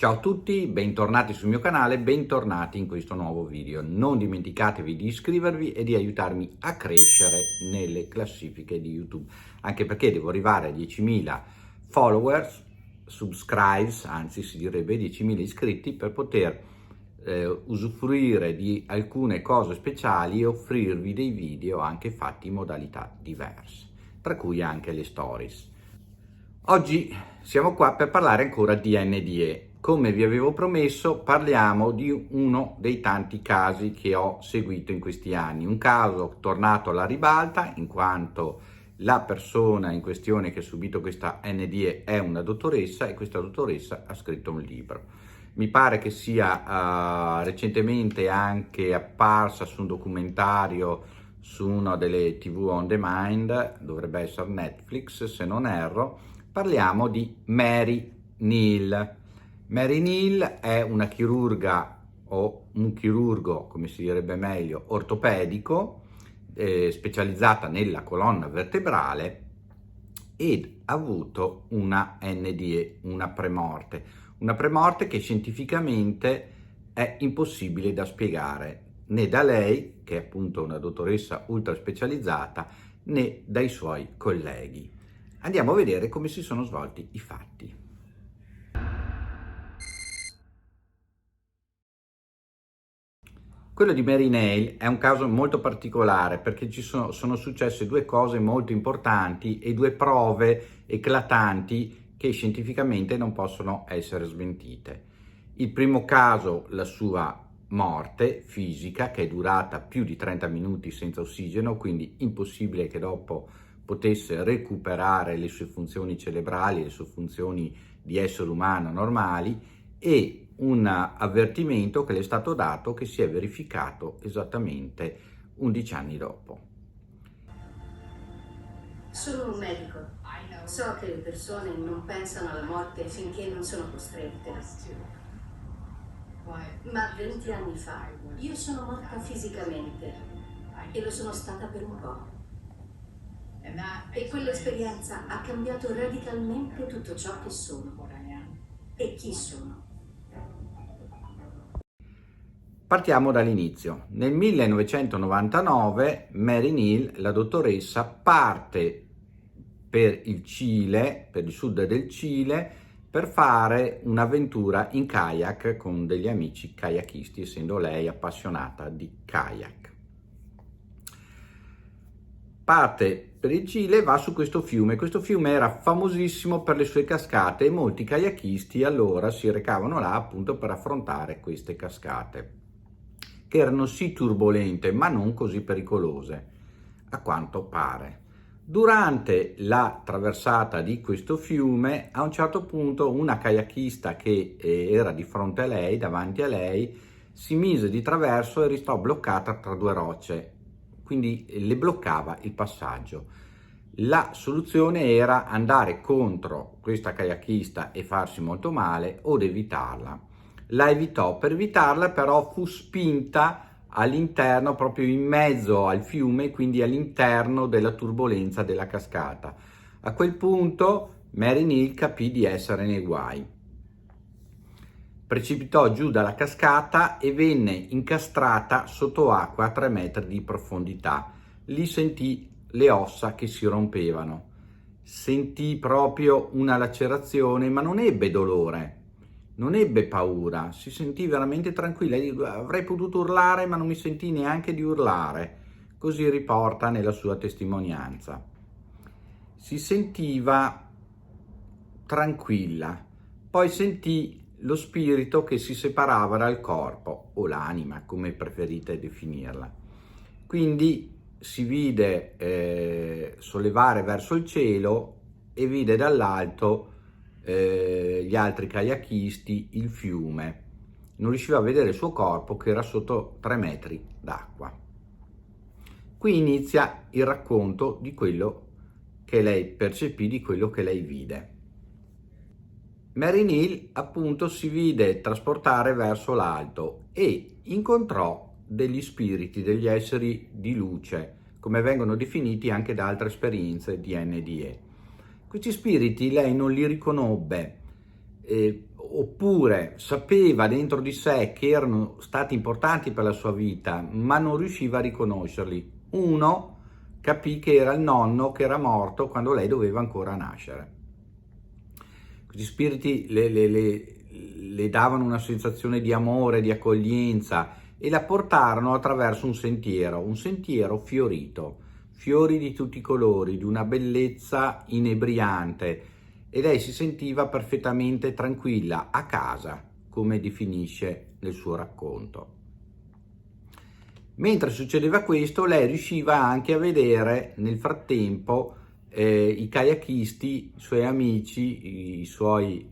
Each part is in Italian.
Ciao a tutti, bentornati sul mio canale, bentornati in questo nuovo video. Non dimenticatevi di iscrivervi e di aiutarmi a crescere nelle classifiche di YouTube, anche perché devo arrivare a 10.000 followers, subscribes, anzi si direbbe 10.000 iscritti per poter usufruire di alcune cose speciali e offrirvi dei video anche fatti in modalità diverse, tra cui anche le stories. Oggi siamo qua per parlare ancora di NDE. Come vi avevo promesso, parliamo di uno dei tanti casi che ho seguito in questi anni. Un caso tornato alla ribalta, in quanto la persona in questione che ha subito questa NDE è una dottoressa e questa dottoressa ha scritto un libro. Mi pare che sia recentemente anche apparsa su un documentario su una delle TV on demand, dovrebbe essere Netflix se non erro. Parliamo di Mary Neal. Mary Neal è una chirurga o un chirurgo, come si direbbe meglio, ortopedico, specializzata nella colonna vertebrale ed ha avuto una NDE, una premorte che scientificamente è impossibile da spiegare né da lei, che è appunto una dottoressa ultra specializzata, né dai suoi colleghi. Andiamo a vedere come si sono svolti i fatti. Quello di Mary Neal è un caso molto particolare perché sono successe due cose molto importanti e due prove eclatanti che scientificamente non possono essere smentite. Il primo caso, la sua morte fisica, che è durata più di 30 minuti senza ossigeno, quindi impossibile che dopo potesse recuperare le sue funzioni cerebrali, le sue funzioni di essere umano normali, e un avvertimento che le è stato dato che si è verificato esattamente 11 anni dopo. Sono un medico. So che le persone non pensano alla morte finché non sono costrette. Ma 20 anni fa io sono morta fisicamente e lo sono stata per un po'. E quell'esperienza ha cambiato radicalmente tutto ciò che sono e chi sono. Partiamo dall'inizio. Nel 1999 Mary Neal, la dottoressa, parte per il Cile, per il sud del Cile, per fare un'avventura in kayak con degli amici kayakisti, essendo lei appassionata di kayak. Parte per il Cile e va su questo fiume. Questo fiume era famosissimo per le sue cascate e molti kayakisti allora si recavano là appunto per affrontare queste cascate, che erano sì turbolente ma non così pericolose, a quanto pare. Durante la traversata di questo fiume, a un certo punto una kayakista che era di fronte a lei, davanti a lei, si mise di traverso e restò bloccata tra due rocce, quindi le bloccava il passaggio. La soluzione era andare contro questa kayakista e farsi molto male o evitarla. La evitò. Per evitarla però fu spinta all'interno, proprio in mezzo al fiume, quindi all'interno della turbolenza della cascata. A quel punto Mary Neal capì di essere nei guai. Precipitò giù dalla cascata e venne incastrata sotto acqua a 3 metri di profondità. Lì sentì le ossa che si rompevano. Sentì proprio una lacerazione, ma non ebbe dolore. Non ebbe paura, si sentì veramente tranquilla. Avrei potuto urlare, ma non mi sentii neanche di urlare. Così riporta nella sua testimonianza. Si sentiva tranquilla, poi sentì lo spirito che si separava dal corpo, o l'anima, come preferite definirla. Quindi si vide sollevare verso il cielo e vide dall'alto gli altri kayakisti, il fiume. Non riusciva a vedere il suo corpo che era sotto 3 metri d'acqua. Qui inizia il racconto di quello che lei percepì, di quello che lei vide. Mary Neal appunto si vide trasportare verso l'alto e incontrò degli spiriti, degli esseri di luce, come vengono definiti anche da altre esperienze di NDE. Questi spiriti lei non li riconobbe, oppure sapeva dentro di sé che erano stati importanti per la sua vita, ma non riusciva a riconoscerli. Uno capì che era il nonno che era morto quando lei doveva ancora nascere. Questi spiriti le davano una sensazione di amore, di accoglienza, e la portarono attraverso un sentiero fiorito, fiori di tutti i colori, di una bellezza inebriante, e lei si sentiva perfettamente tranquilla, a casa, come definisce nel suo racconto. Mentre succedeva questo, lei riusciva anche a vedere nel frattempo i kayakisti, i suoi amici, i suoi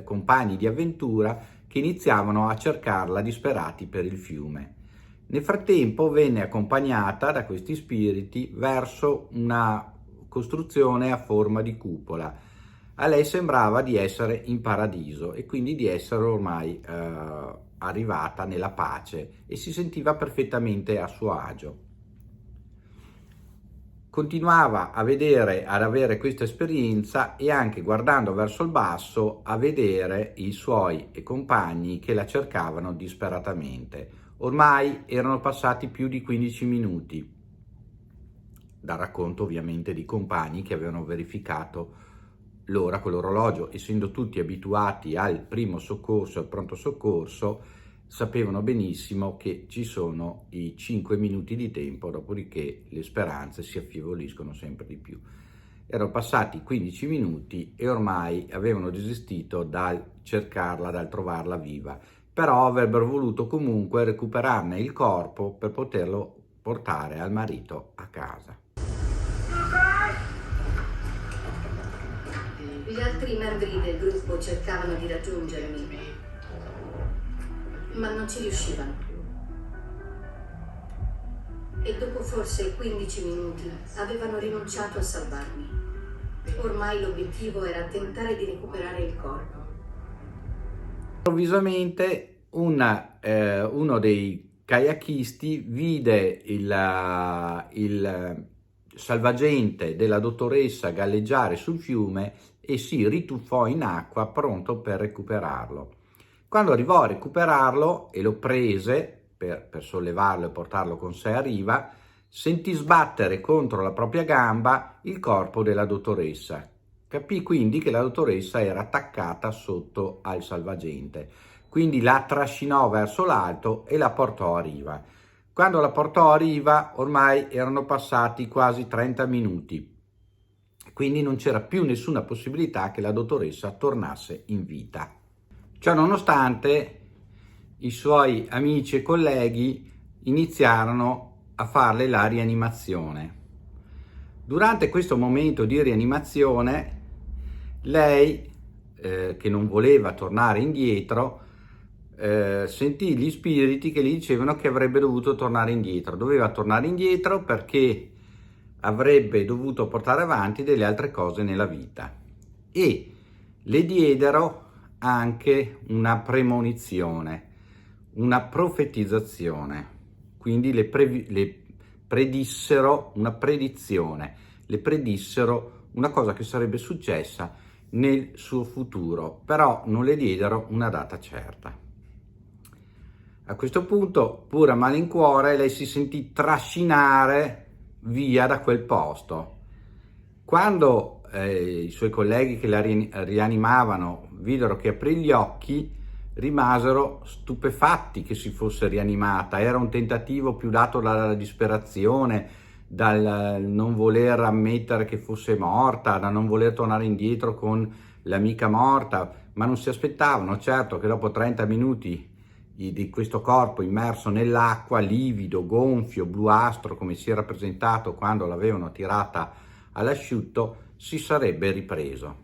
compagni di avventura, che iniziavano a cercarla disperati per il fiume. Nel frattempo venne accompagnata da questi spiriti verso una costruzione a forma di cupola. A lei sembrava di essere in paradiso e quindi di essere ormai arrivata nella pace, e si sentiva perfettamente a suo agio. Continuava ad avere questa esperienza, e anche guardando verso il basso a vedere i suoi compagni che la cercavano disperatamente. Ormai erano passati più di 15 minuti, dal racconto ovviamente dei compagni che avevano verificato l'ora con l'orologio. Essendo tutti abituati al primo soccorso, al pronto soccorso, sapevano benissimo che ci sono i 5 minuti di tempo, dopodiché le speranze si affievoliscono sempre di più. Erano passati 15 minuti e ormai avevano desistito dal cercarla, dal trovarla viva, però avrebbero voluto comunque recuperarne il corpo per poterlo portare al marito a casa. Gli altri membri del gruppo cercavano di raggiungermi, ma non ci riuscivano più. E dopo forse 15 minuti avevano rinunciato a salvarmi. Ormai l'obiettivo era tentare di recuperare il corpo. Improvvisamente uno dei kayakisti vide il salvagente della dottoressa galleggiare sul fiume e si rituffò in acqua pronto per recuperarlo. Quando arrivò a recuperarlo e lo prese per sollevarlo e portarlo con sé a riva, sentì sbattere contro la propria gamba il corpo della dottoressa. Capì quindi che la dottoressa era attaccata sotto al salvagente, quindi la trascinò verso l'alto e la portò a riva. Quando la portò a riva ormai erano passati quasi 30 minuti, quindi non c'era più nessuna possibilità che la dottoressa tornasse in vita. Ciò nonostante, i suoi amici e colleghi iniziarono a farle la rianimazione. Durante questo momento di rianimazione, lei, che non voleva tornare indietro, sentì gli spiriti che gli dicevano che avrebbe dovuto tornare indietro. Doveva tornare indietro perché avrebbe dovuto portare avanti delle altre cose nella vita, e le diedero anche una premonizione, una profetizzazione. Quindi le predissero una predizione, le predissero una cosa che sarebbe successa nel suo futuro, però non le diedero una data certa. A questo punto, pur a malincuore, lei si sentì trascinare via da quel posto. Quando i suoi colleghi che la rianimavano videro che aprì gli occhi, rimasero stupefatti che si fosse rianimata. Era un tentativo più dato dalla disperazione, dal non voler ammettere che fosse morta, da non voler tornare indietro con l'amica morta, ma non si aspettavano certo che dopo 30 minuti di questo corpo immerso nell'acqua, livido, gonfio, bluastro, come si era presentato quando l'avevano tirata all'asciutto, si sarebbe ripreso.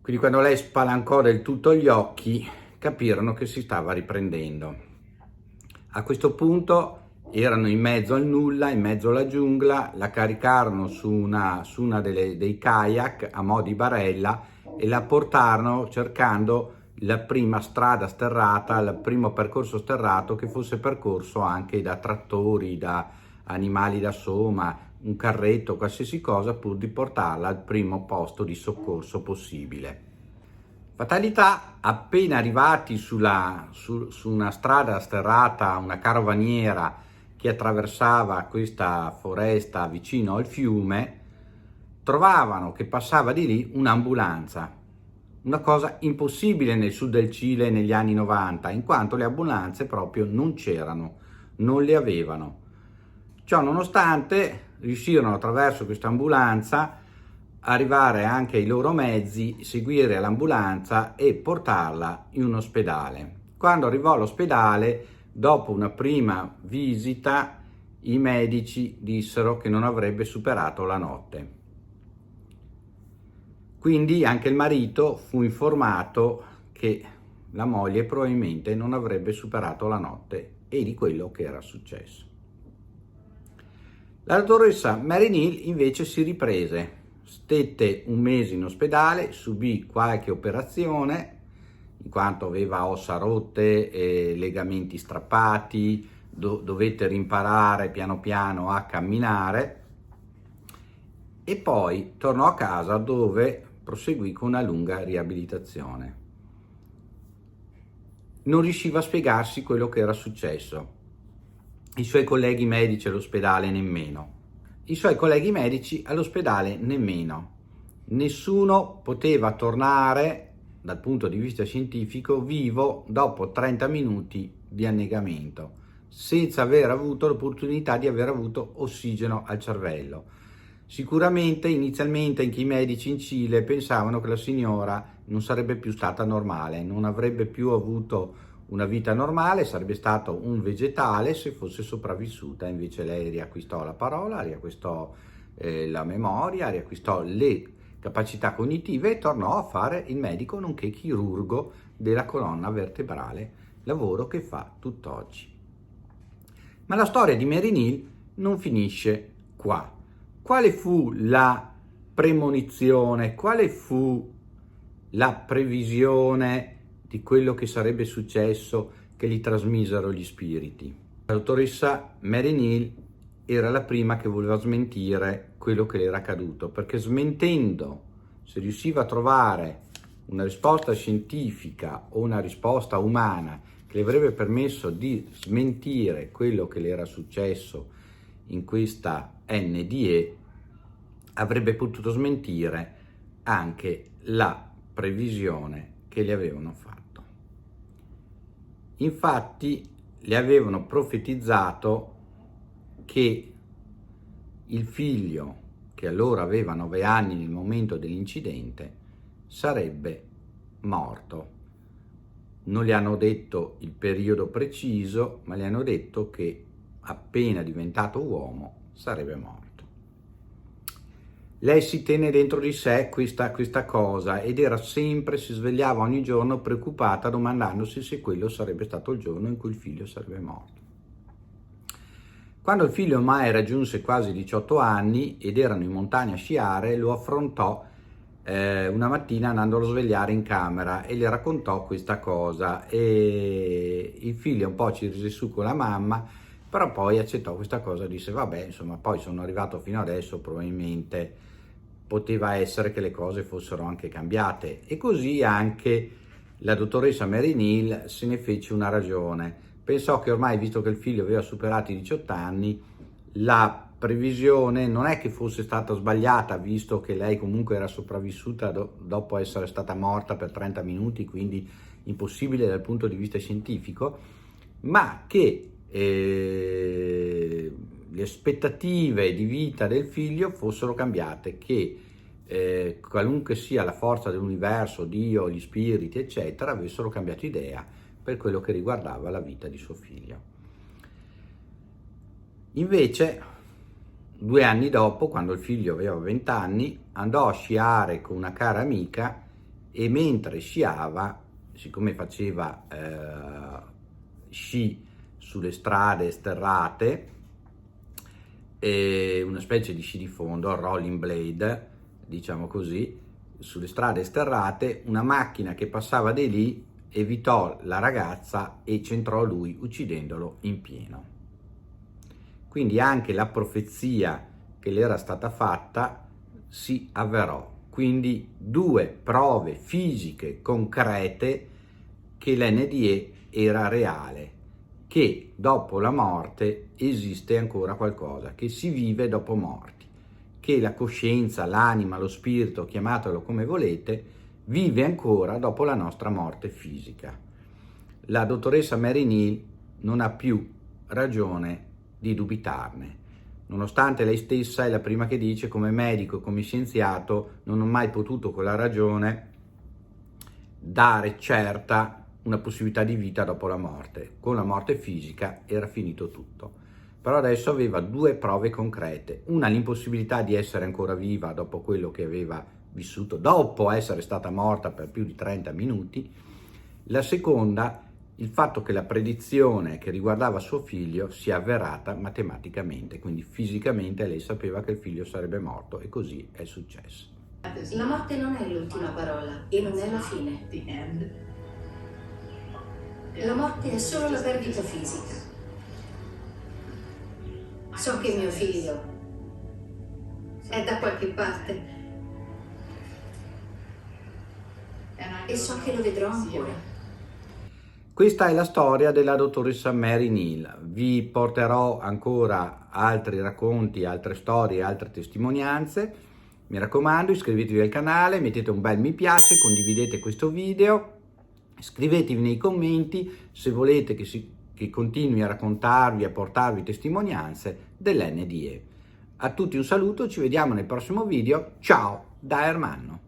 Quindi quando lei spalancò del tutto gli occhi, capirono che si stava riprendendo. A questo punto erano in mezzo al nulla, in mezzo alla giungla, la caricarono su una dei kayak a mo' di barella e la portarono cercando la prima strada sterrata, il primo percorso sterrato che fosse percorso anche da trattori, da animali da soma, un carretto, qualsiasi cosa, pur di portarla al primo posto di soccorso possibile. Fatalità, appena arrivati su una strada sterrata, una carovaniera che attraversava questa foresta vicino al fiume, trovavano che passava di lì un'ambulanza. Una cosa impossibile nel sud del Cile negli anni 90, in quanto le ambulanze proprio non c'erano, non le avevano. Ciò nonostante, riuscirono attraverso questa ambulanza arrivare anche ai loro mezzi, seguire l'ambulanza e portarla in un ospedale. Quando arrivò all'ospedale, dopo una prima visita, i medici dissero che non avrebbe superato la notte. Quindi anche il marito fu informato che la moglie probabilmente non avrebbe superato la notte e di quello che era successo. La dottoressa Mary Neal invece si riprese, stette un mese in ospedale, subì qualche operazione, in quanto aveva ossa rotte e legamenti strappati, dovette rimparare piano piano a camminare e poi tornò a casa dove proseguì con una lunga riabilitazione. Non riusciva a spiegarsi quello che era successo. I suoi colleghi medici all'ospedale nemmeno. Nessuno poteva tornare, dal punto di vista scientifico, vivo dopo 30 minuti di annegamento, senza aver avuto l'opportunità di aver avuto ossigeno al cervello. Sicuramente inizialmente anche i medici in Cile pensavano che la signora non sarebbe più stata normale, non avrebbe più avuto una vita normale, sarebbe stato un vegetale se fosse sopravvissuta. Invece lei riacquistò la parola, riacquistò la memoria, riacquistò le capacità cognitive e tornò a fare il medico nonché chirurgo della colonna vertebrale, lavoro che fa tutt'oggi. Ma la storia di Mary Neal non finisce qua. Quale fu la premonizione? Quale fu la previsione di quello che sarebbe successo che gli trasmisero gli spiriti? La dottoressa Mary Neal era la prima che voleva smentire quello che le era accaduto, perché smentendo, se riusciva a trovare una risposta scientifica o una risposta umana che le avrebbe permesso di smentire quello che le era successo in questa NDE, avrebbe potuto smentire anche la previsione che le avevano fatto. Infatti le avevano profetizzato che il figlio, che allora aveva 9 anni nel momento dell'incidente, sarebbe morto. Non le hanno detto il periodo preciso, ma le hanno detto che appena diventato uomo sarebbe morto. Lei si tenne dentro di sé questa cosa ed era sempre, si svegliava ogni giorno preoccupata, domandandosi se quello sarebbe stato il giorno in cui il figlio sarebbe morto. Quando il figlio ormai raggiunse quasi 18 anni ed erano in montagna a sciare, lo affrontò una mattina andandolo a svegliare in camera e le raccontò questa cosa e il figlio un po' ci rise su con la mamma, però poi accettò questa cosa, disse vabbè, insomma, poi sono arrivato fino adesso, probabilmente poteva essere che le cose fossero anche cambiate. E così anche la dottoressa Mary Neal se ne fece una ragione. Pensò che ormai, visto che il figlio aveva superato i 18 anni, la previsione non è che fosse stata sbagliata, visto che lei comunque era sopravvissuta dopo essere stata morta per 30 minuti, quindi impossibile dal punto di vista scientifico, ma che le aspettative di vita del figlio fossero cambiate, che qualunque sia la forza dell'universo, Dio, gli spiriti, eccetera, avessero cambiato idea per quello che riguardava la vita di suo figlio. Invece, 2 anni dopo, quando il figlio aveva 20 anni, andò a sciare con una cara amica e mentre sciava, siccome faceva sci sulle strade sterrate, una specie di sci di fondo, rolling blade, diciamo così, sulle strade sterrate, una macchina che passava di lì evitò la ragazza e centrò lui uccidendolo in pieno. Quindi anche la profezia che le era stata fatta si avverò. quindi 2 prove fisiche concrete che l'NDE era reale, che dopo la morte esiste ancora qualcosa, che si vive dopo morti, che la coscienza, l'anima, lo spirito, chiamatelo come volete, vive ancora dopo la nostra morte fisica. La dottoressa Mary Neal non ha più ragione di dubitarne, nonostante lei stessa è la prima che dice: come medico, come scienziato, non ho mai potuto con la ragione dare certa una possibilità di vita dopo la morte. Con la morte fisica era finito tutto. Però adesso aveva 2 prove concrete: una, l'impossibilità di essere ancora viva dopo quello che aveva vissuto, dopo essere stata morta per più di 30 minuti. La seconda, il fatto che la predizione che riguardava suo figlio sia avverata matematicamente, quindi fisicamente lei sapeva che il figlio sarebbe morto, e così è successo. La morte non è l'ultima parola e non è la fine. La morte è solo la perdita fisica. So che mio figlio è da qualche parte e so che lo vedrò ancora. Questa è la storia della dottoressa Mary Neal. Vi porterò ancora altri racconti, altre storie, altre testimonianze. Mi raccomando, iscrivetevi al canale, mettete un bel mi piace, condividete questo video, scrivetevi nei commenti se volete che continui a raccontarvi, a portarvi testimonianze dell'NDE. A tutti un saluto, ci vediamo nel prossimo video. Ciao da Ermanno.